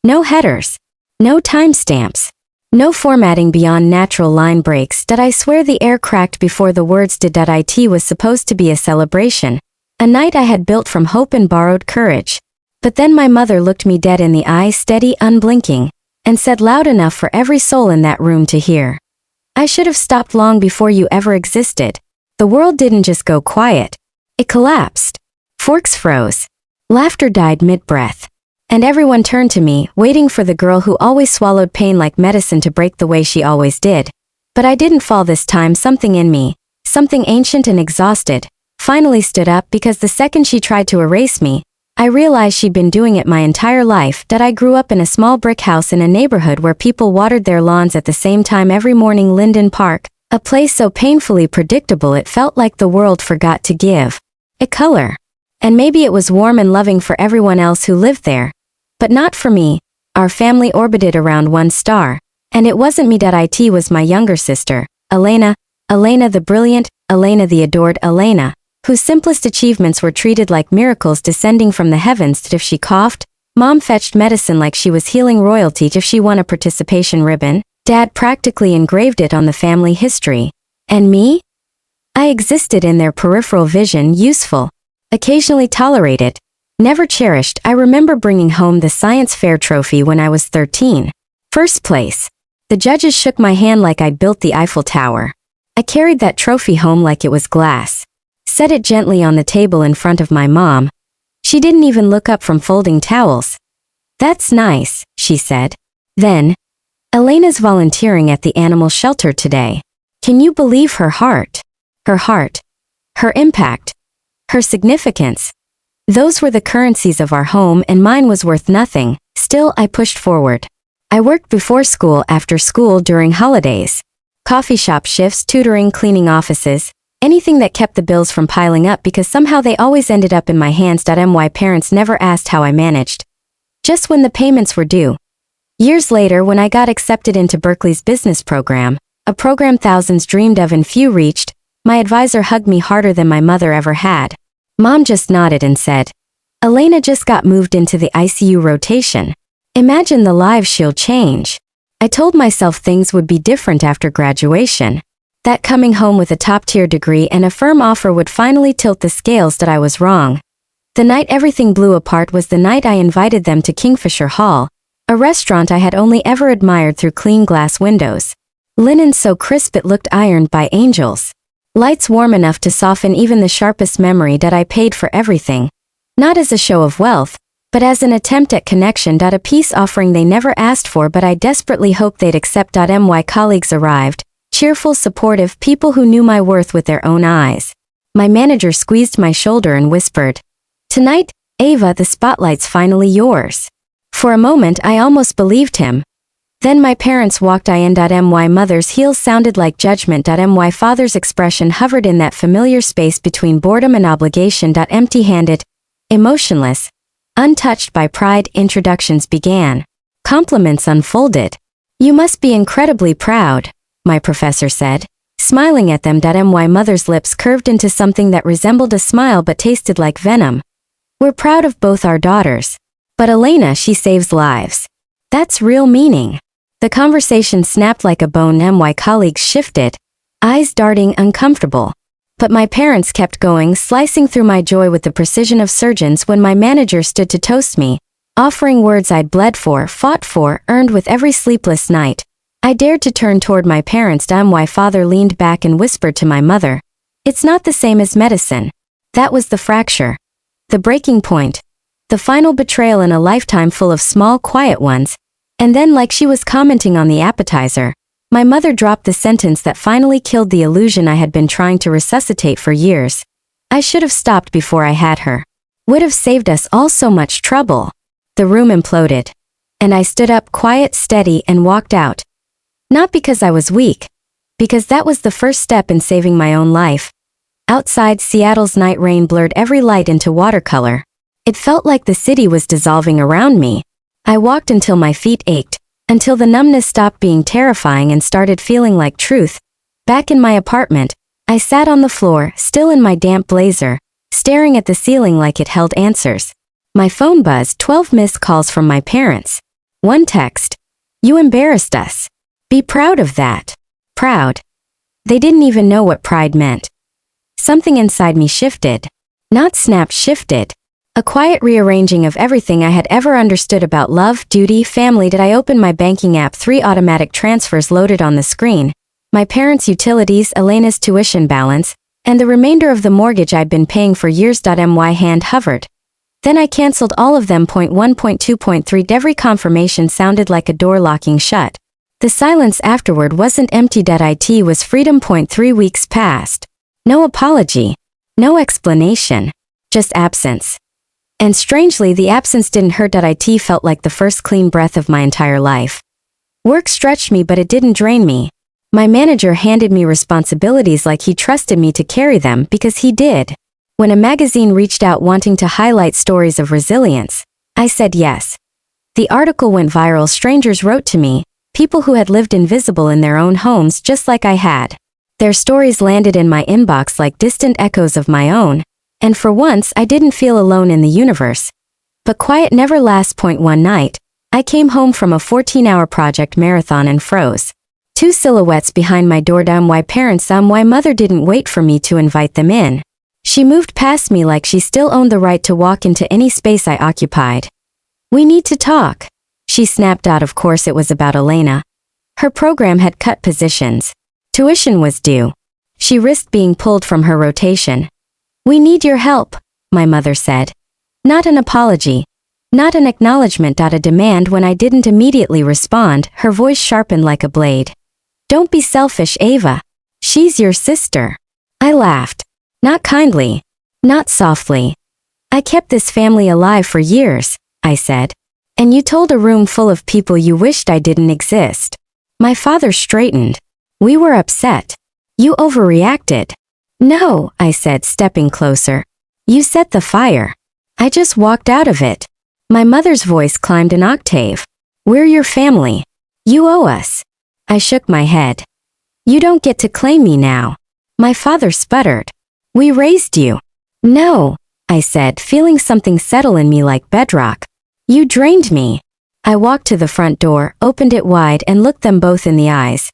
No headers. No timestamps. No formatting beyond natural line breaks. I swear the air cracked before the words did. It was supposed to be a celebration. A night I had built from hope and borrowed courage. But then my mother looked me dead in the eye, steady, unblinking, and said loud enough for every soul in that room to hear. I should have stopped long before you ever existed. The world didn't just go quiet. It collapsed. Forks froze. Laughter died mid-breath. And everyone turned to me, waiting for the girl who always swallowed pain like medicine to break the way she always did. But I didn't fall this time. Something in me, something ancient and exhausted, finally stood up, because the second she tried to erase me, I realized she'd been doing it my entire life. I grew up in a small brick house in a neighborhood where people watered their lawns at the same time every morning. Linden Park, a place so painfully predictable it felt like the world forgot to give it color. And maybe it was warm and loving for everyone else who lived there. But not for me. Our family orbited around one star. And it wasn't me. It was my younger sister, Elena. Elena the brilliant, Elena the adored, Elena, whose simplest achievements were treated like miracles descending from the heavens. If she coughed, Mom fetched medicine like she was healing royalty. If she won a participation ribbon, Dad practically engraved it on the family history. And me? I existed in their peripheral vision, useful, occasionally tolerated, never cherished. I remember bringing home the science fair trophy when I was 13. First place. The judges shook my hand like I'd built the Eiffel Tower. I carried that trophy home like it was glass. Set it gently on the table in front of my mom. She didn't even look up from folding towels. That's nice, she said. Then, Elena's volunteering at the animal shelter today. Can you believe her heart? Her heart. Her impact. Her significance. Those were the currencies of our home, and mine was worth nothing. Still, I pushed forward. I worked before school, after school, during holidays. Coffee shop shifts, tutoring, cleaning offices. Anything that kept the bills from piling up, because somehow they always ended up in my hands. My parents never asked how I managed. Just when the payments were due. Years later, when I got accepted into Berkeley's business program, a program thousands dreamed of and few reached, my advisor hugged me harder than my mother ever had. Mom just nodded and said, Elena just got moved into the ICU rotation. Imagine the lives she'll change. I told myself things would be different after graduation. That coming home with a top-tier degree and a firm offer would finally tilt the scales. I was wrong. The night everything blew apart was the night I invited them to Kingfisher Hall, a restaurant I had only ever admired through clean glass windows. Linen so crisp it looked ironed by angels. Lights warm enough to soften even the sharpest memory. I paid for everything. Not as a show of wealth, but as an attempt at connection. A peace offering they never asked for, but I desperately hoped they'd accept. My colleagues arrived, cheerful, supportive, people who knew my worth with their own eyes. My manager squeezed my shoulder and whispered, Tonight, Ava, the spotlight's finally yours. For a moment I almost believed him. Then my parents walked in. My mother's heels sounded like judgment. My father's expression hovered in that familiar space between boredom and obligation. Empty-handed, emotionless, untouched by pride. Introductions began. Compliments unfolded. You must be incredibly proud, my professor said, smiling at them. My mother's lips curved into something that resembled a smile but tasted like venom. We're proud of both our daughters. But Elena, she saves lives. That's real meaning. The conversation snapped like a bone. My colleagues shifted, eyes darting, uncomfortable. But my parents kept going, slicing through my joy with the precision of surgeons. When my manager stood to toast me, offering words I'd bled for, fought for, earned with every sleepless night, I dared to turn toward my parents. My father leaned back and whispered to my mother, It's not the same as medicine. That was the fracture. The breaking point. The final betrayal in a lifetime full of small, quiet ones. And then, like she was commenting on the appetizer, my mother dropped the sentence that finally killed the illusion I had been trying to resuscitate for years. I should have stopped before I had her. Would have saved us all so much trouble. The room imploded. And I stood up, quiet, steady, and walked out. Not because I was weak. Because that was the first step in saving my own life. Outside, Seattle's night rain blurred every light into watercolor. It felt like the city was dissolving around me. I walked until my feet ached, until the numbness stopped being terrifying and started feeling like truth. Back in my apartment, I sat on the floor, still in my damp blazer, staring at the ceiling like it held answers. My phone buzzed, 12 missed calls from my parents. One text. You embarrassed us. Be proud of that. Proud. They didn't even know what pride meant. Something inside me shifted. Not snapped, shifted. A quiet rearranging of everything I had ever understood about love, duty, family. Did I open my banking app? 3 automatic transfers loaded on the screen. My parents' utilities, Elena's tuition balance, and the remainder of the mortgage I'd been paying for years. My hand hovered. Then I canceled all of them. Point 1, point 2, point 3. Every confirmation sounded like a door locking shut. The silence afterward wasn't empty. It was freedom. Point 3 weeks passed. No apology. No explanation. Just absence. And strangely, the absence didn't hurt. It felt like the first clean breath of my entire life. Work stretched me, but it didn't drain me. My manager handed me responsibilities like he trusted me to carry them, because he did. When a magazine reached out wanting to highlight stories of resilience, I said yes. The article went viral. Strangers wrote to me, people who had lived invisible in their own homes just like I had. Their stories landed in my inbox like distant echoes of my own, and for once I didn't feel alone in the universe. But quiet never lasts. Point 1 night, I came home from a 14-hour project marathon and froze. 2 silhouettes behind my door. Why parents? Why mother didn't wait for me to invite them in. She moved past me like she still owned the right to walk into any space I occupied. We need to talk. She snapped out. Of course it was about Elena. Her program had cut positions. Tuition was due. She risked being pulled from her rotation. We need your help, my mother said. Not an apology. Not an acknowledgement. A demand. When I didn't immediately respond, her voice sharpened like a blade. Don't be selfish, Ava. She's your sister. I laughed. Not kindly. Not softly. I kept this family alive for years, I said. And you told a room full of people you wished I didn't exist. My father straightened. We were upset. You overreacted. No, I said, stepping closer. You set the fire. I just walked out of it. My mother's voice climbed an octave. We're your family. You owe us. I shook my head. You don't get to claim me now. My father sputtered. We raised you. No, I said, feeling something settle in me like bedrock. You drained me. I walked to the front door, opened it wide, and looked them both in the eyes.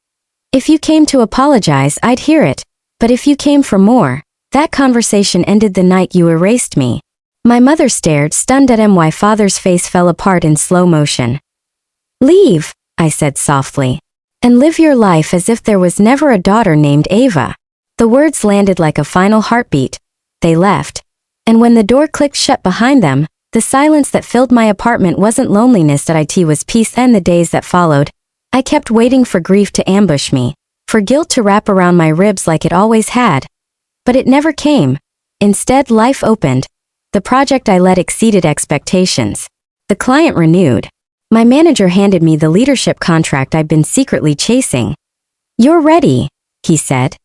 If you came to apologize, I'd hear it. But if you came for more, that conversation ended the night you erased me. My mother stared, stunned at my father's face fell apart in slow motion. Leave, I said softly. And live your life as if there was never a daughter named Ava. The words landed like a final heartbeat. They left. And when the door clicked shut behind them, the silence that filled my apartment wasn't loneliness. It was peace. And the days that followed, I kept waiting for grief to ambush me, for guilt to wrap around my ribs like it always had. But it never came. Instead, life opened. The project I led exceeded expectations. The client renewed. My manager handed me the leadership contract I'd been secretly chasing. You're ready, he said.